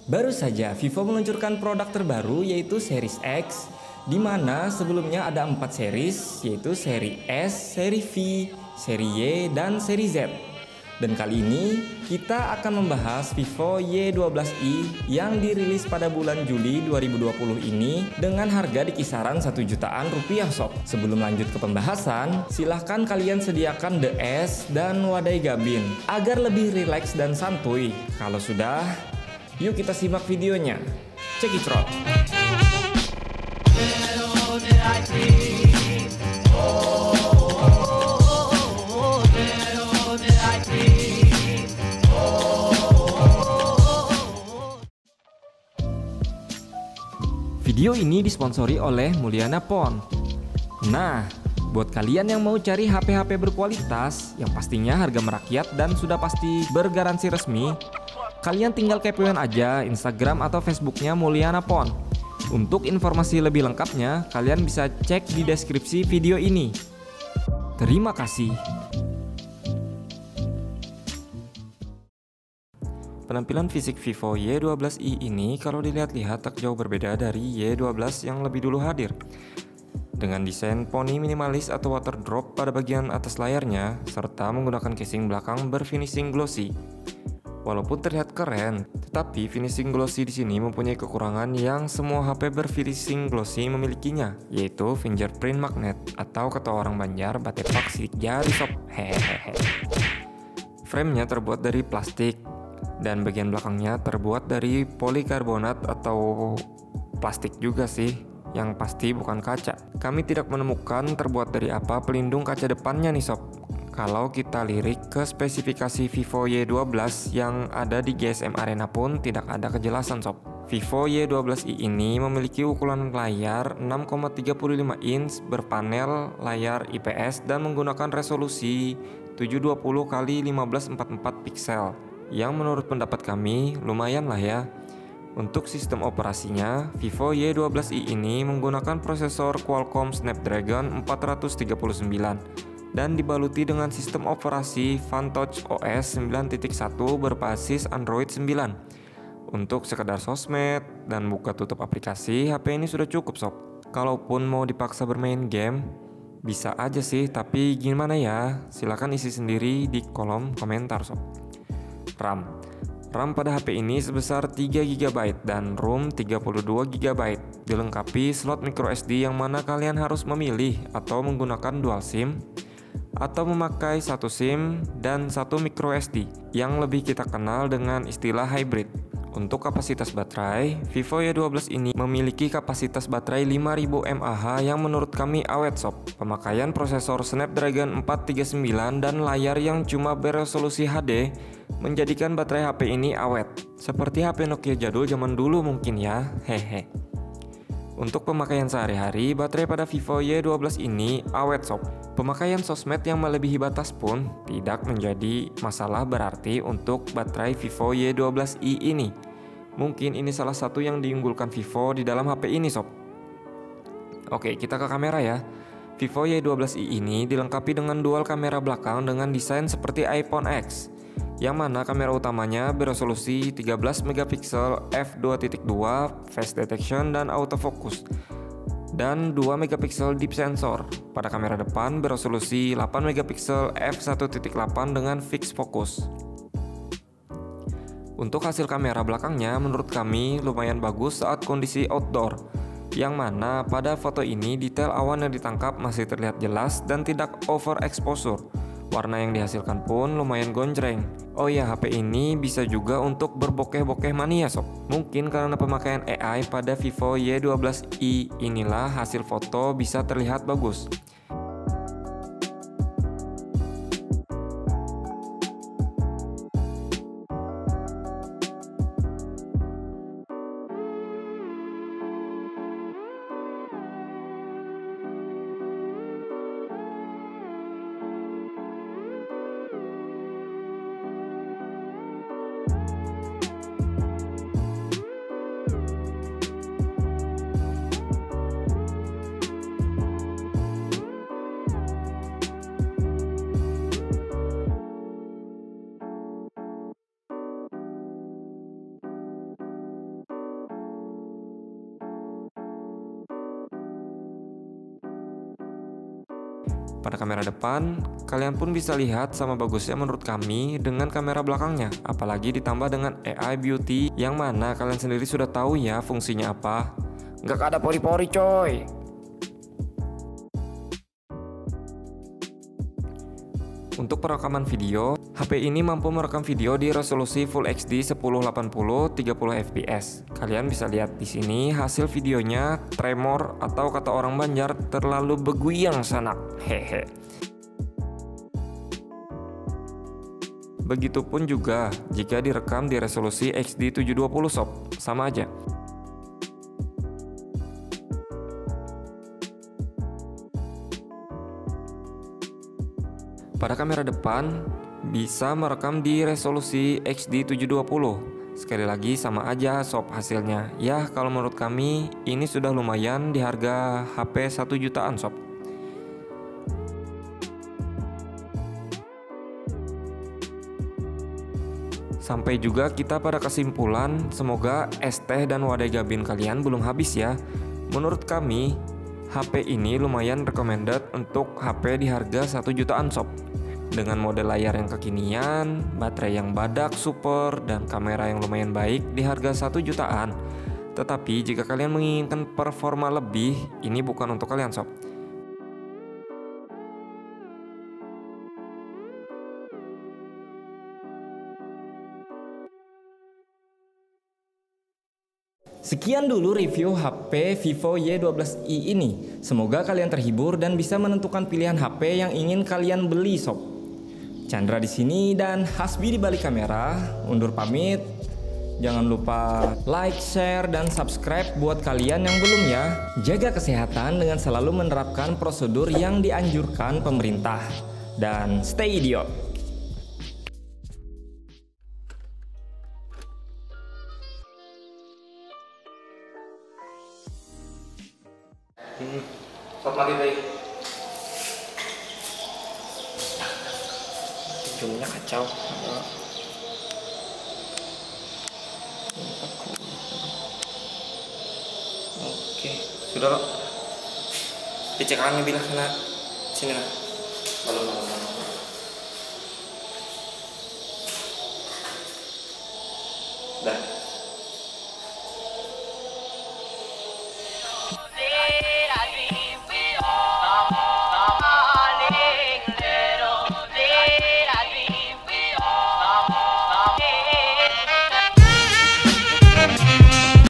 Baru saja Vivo meluncurkan produk terbaru yaitu Series X, di mana sebelumnya ada 4 series yaitu seri S, seri V, seri Y, dan seri Z. Dan kali ini kita akan membahas Vivo Y12i yang dirilis pada bulan Juli 2020 ini dengan harga di kisaran 1 jutaan rupiah sob. Sebelum lanjut ke pembahasan, silahkan kalian sediakan The S dan wadai gabin agar lebih rileks dan santuy. Kalau sudah, yuk kita simak videonya. Check it out. Video ini disponsori oleh Mulyana Phone. Nah, buat kalian yang mau cari HP-HP berkualitas yang pastinya harga merakyat dan sudah pasti bergaransi resmi, kalian tinggal kepoin aja Instagram atau Facebooknya Mulyana Phone. Untuk informasi lebih lengkapnya, kalian bisa cek di deskripsi video ini. Terima kasih. Penampilan fisik Vivo Y12i ini kalau dilihat-lihat tak jauh berbeda dari Y12 yang lebih dulu hadir. Dengan desain poni minimalis atau water drop pada bagian atas layarnya, serta menggunakan casing belakang berfinishing glossy. Walaupun terlihat keren, tetapi finishing glossy di sini mempunyai kekurangan yang semua HP berfinishing glossy memilikinya, yaitu fingerprint magnet atau kata orang Banjar batepak sidik jari sob. Hehehe. Framenya terbuat dari plastik dan bagian belakangnya terbuat dari polikarbonat atau plastik juga sih, yang pasti bukan kaca. Kami tidak menemukan terbuat dari apa pelindung kaca depannya nih sob. Kalau kita lirik ke spesifikasi Vivo Y12 yang ada di GSM Arena pun tidak ada kejelasan sob. Vivo Y12i ini memiliki ukuran layar 6,35 inch berpanel layar IPS dan menggunakan resolusi 720x1544 pixel, yang menurut pendapat kami lumayan lah ya. Untuk sistem operasinya, Vivo Y12i ini menggunakan prosesor Qualcomm Snapdragon 439 dan dibaluti dengan sistem operasi FunTouch OS 9.1 berbasis Android 9. Untuk sekedar sosmed dan buka tutup aplikasi, HP ini sudah cukup sob. Kalaupun mau dipaksa bermain game, bisa aja sih, tapi gimana ya? Silahkan isi sendiri di kolom komentar sob. RAM pada HP ini sebesar 3GB dan ROM 32GB, dilengkapi slot microSD yang mana kalian harus memilih atau menggunakan dual SIM atau memakai satu SIM dan satu microSD yang lebih kita kenal dengan istilah hybrid. Untuk kapasitas baterai, Vivo Y12 ini memiliki kapasitas baterai 5000 mAh yang menurut kami awet sob. Pemakaian prosesor Snapdragon 439 dan layar yang cuma beresolusi HD menjadikan baterai HP ini awet. Seperti HP Nokia jadul zaman dulu mungkin ya, hehe. Untuk pemakaian sehari-hari, baterai pada Vivo Y12 ini awet sob. Pemakaian sosmed yang melebihi batas pun tidak menjadi masalah berarti untuk baterai Vivo Y12i ini. Mungkin ini salah satu yang diunggulkan Vivo di dalam HP ini sob. Oke, kita ke kamera ya. Vivo Y12i ini dilengkapi dengan dual kamera belakang dengan desain seperti iPhone X, yang mana kamera utamanya beresolusi 13MP f2.2 face detection dan autofocus, dan 2MP deep sensor. Pada kamera depan beresolusi 8MP f1.8 dengan fixed focus. Untuk hasil kamera belakangnya menurut kami lumayan bagus saat kondisi outdoor, yang mana pada foto ini detail awan yang ditangkap masih terlihat jelas dan tidak overexposure. Warna yang dihasilkan pun lumayan gonjreng. Oh ya, HP ini bisa juga untuk berbokeh-bokeh mania sob. Mungkin karena pemakaian AI pada Vivo Y12i inilah hasil foto bisa terlihat bagus. Pada kamera depan, kalian pun bisa lihat sama bagusnya menurut kami dengan kamera belakangnya. Apalagi ditambah dengan AI Beauty yang mana kalian sendiri sudah tahu ya fungsinya apa. Nggak ada pori-pori coy. Untuk perekaman video, HP ini mampu merekam video di resolusi Full HD 1080 30 fps. Kalian bisa lihat di sini hasil videonya tremor atau kata orang Banjar terlalu beguyang sanak. Hehe. Begitupun juga jika direkam di resolusi HD 720 sob, sama aja. Pada kamera depan bisa merekam di resolusi HD 720. Sekali lagi sama aja sob hasilnya. Ya kalau menurut kami ini sudah lumayan di harga HP 1 jutaan sob. Sampai juga kita pada kesimpulan, semoga es teh dan wadai gabin kalian belum habis ya. Menurut kami HP ini lumayan recommended untuk HP di harga 1 jutaan sob. Dengan model layar yang kekinian, baterai yang badak super, dan kamera yang lumayan baik di harga 1 jutaan. Tetapi jika kalian menginginkan performa lebih, ini bukan untuk kalian sob. Sekian dulu review HP Vivo Y12i ini. Semoga kalian terhibur dan bisa menentukan pilihan HP yang ingin kalian beli sob. Chandra di sini dan Hasbi di balik kamera. Undur pamit. Jangan lupa like, share, dan subscribe buat kalian yang belum ya. Jaga kesehatan dengan selalu menerapkan prosedur yang dianjurkan pemerintah. Dan stay idiot. Sob lagi baik. Ujungnya kacau. Oke, sudah loh. Dicek angin bilang kena sini lah. Belum.